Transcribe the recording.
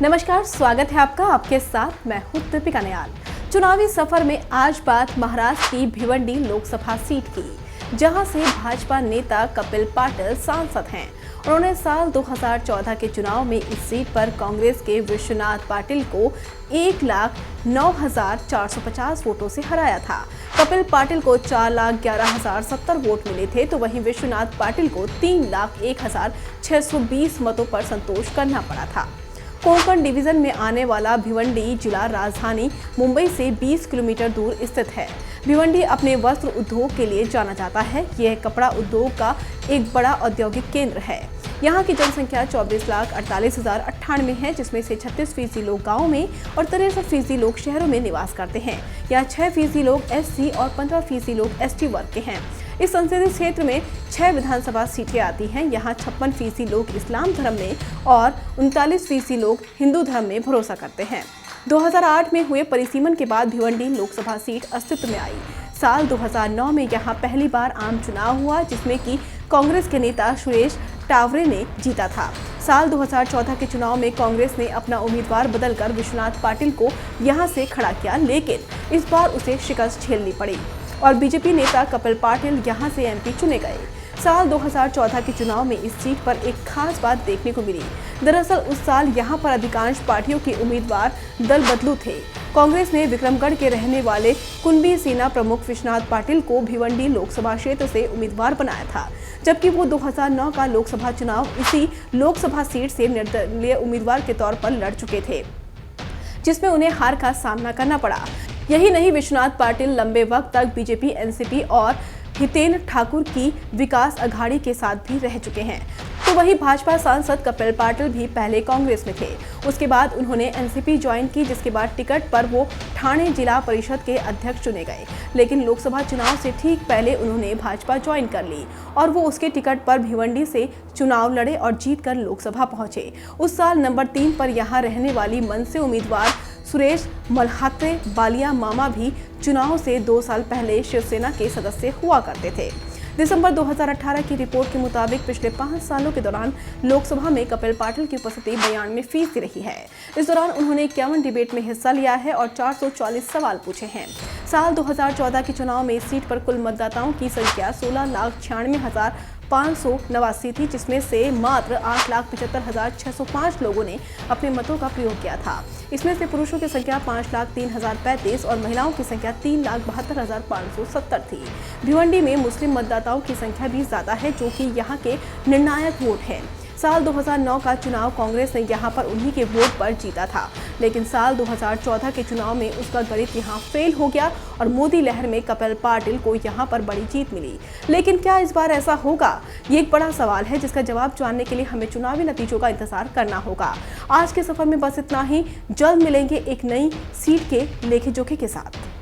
नमस्कार, स्वागत है आपका। आपके साथ मैं हूं दीपिका नयाल। चुनावी सफर में आज बात महाराष्ट्र की भिवंडी लोकसभा सीट की, जहां से भाजपा नेता कपिल पाटिल सांसद हैं। उन्होंने साल 2014 के चुनाव में इस सीट पर कांग्रेस के विश्वनाथ पाटिल को 1,09,450 वोटों से हराया था। कपिल पाटिल को 4,11,070 वोट मिले थे, तो वहीं विश्वनाथ पाटिल को 3,01,620 मतों पर संतोष करना पड़ा था। कोंकण डिवीजन में आने वाला भिवंडी जिला राजधानी मुंबई से 20 किलोमीटर दूर स्थित है। भिवंडी अपने वस्त्र उद्योग के लिए जाना जाता है। यह कपड़ा उद्योग का एक बड़ा औद्योगिक केंद्र है। यहाँ की जनसंख्या 24,48,098 है, जिसमें से 36% लोग गाँव में और 63% लोग शहरों में निवास करते हैं। यहाँ 6% लोग SC और 15% लोग ST वर्ग के हैं। इस संसदीय क्षेत्र में 6 विधानसभा सीटें आती हैं। यहाँ 56% लोग इस्लाम धर्म में और 39% लोग हिंदू धर्म में भरोसा करते हैं। 2008 में हुए परिसीमन के बाद भिवंडी लोकसभा सीट अस्तित्व में आई। साल 2009 में यहाँ पहली बार आम चुनाव हुआ, जिसमें कि कांग्रेस के नेता सुरेश टावरे ने जीता था। साल 2014 के चुनाव में कांग्रेस ने अपना उम्मीदवार बदलकर विश्वनाथ पाटिल को यहां से खड़ा किया, लेकिन इस बार उसे शिकस्त झेलनी पड़ी और बीजेपी नेता कपिल पाटिल यहां से MP चुने गए। साल 2014 के चुनाव में इस सीट पर एक खास बात देखने को मिली। दरअसल उस साल यहां पर अधिकांश पार्टियों के उम्मीदवार दल बदलू थे। कांग्रेस ने विक्रमगढ़ के रहने वाले कुणबी सेना प्रमुख विश्वनाथ पाटिल को भिवंडी लोकसभा क्षेत्र से उम्मीदवार बनाया था, जबकि वो 2009 का लोकसभा चुनाव इसी लोकसभा सीट से निर्दलीय उम्मीदवार के तौर पर लड़ चुके थे, जिसमें उन्हें हार का सामना करना पड़ा। यही नहीं, विश्वनाथ पाटिल लंबे वक्त तक बीजेपी, NCP और हितेन ठाकुर की विकास अघाड़ी के साथ भी रह चुके हैं। तो वहीं भाजपा सांसद कपिल पाटिल भी पहले कांग्रेस में थे। उसके बाद उन्होंने NCP ज्वाइन की, जिसके बाद टिकट पर वो ठाणे जिला परिषद के अध्यक्ष चुने गए। लेकिन लोकसभा चुनाव से ठीक पहले उन्होंने भाजपा ज्वाइन कर ली और वो उसके टिकट पर भिवंडी से चुनाव लड़े और जीतकर लोकसभा पहुंचे। उस साल नंबर 3 पर यहाँ रहने वाली मनसे उम्मीदवार सुरेश मल्हात्रे बालिया मामा भी चुनाव से 2 साल पहले शिवसेना के सदस्य हुआ करते थे। दिसंबर 2018 की रिपोर्ट के मुताबिक पिछले 5 सालों के दौरान लोकसभा में कपिल पाटिल की उपस्थिति 92% रही है। इस दौरान उन्होंने 51 डिबेट में हिस्सा लिया है और 440 सवाल पूछे हैं। साल 2014 के चुनाव में इस सीट पर कुल मतदाताओं की संख्या 16,96,589 थी, जिसमें से मात्र 8,75,605 लोगों ने अपने मतों का प्रयोग किया था। इसमें से पुरुषों की संख्या 5,03,035 और महिलाओं की संख्या 3,72,570 थी। भिवंडी में मुस्लिम मतदाताओं की संख्या भी ज्यादा है, जो कि यहाँ के निर्णायक वोट है। साल 2009 का चुनाव कांग्रेस ने यहाँ पर उन्हीं के वोट पर जीता था, लेकिन साल 2014 के चुनाव में उसका गणित यहाँ फेल हो गया और मोदी लहर में कपिल पाटिल को यहाँ पर बड़ी जीत मिली। लेकिन क्या इस बार ऐसा होगा? ये एक बड़ा सवाल है, जिसका जवाब जानने के लिए हमें चुनावी नतीजों का इंतजार करना होगा। आज के सफर में बस इतना ही। जल्द मिलेंगे एक नई सीट के लेखे जोखे के साथ।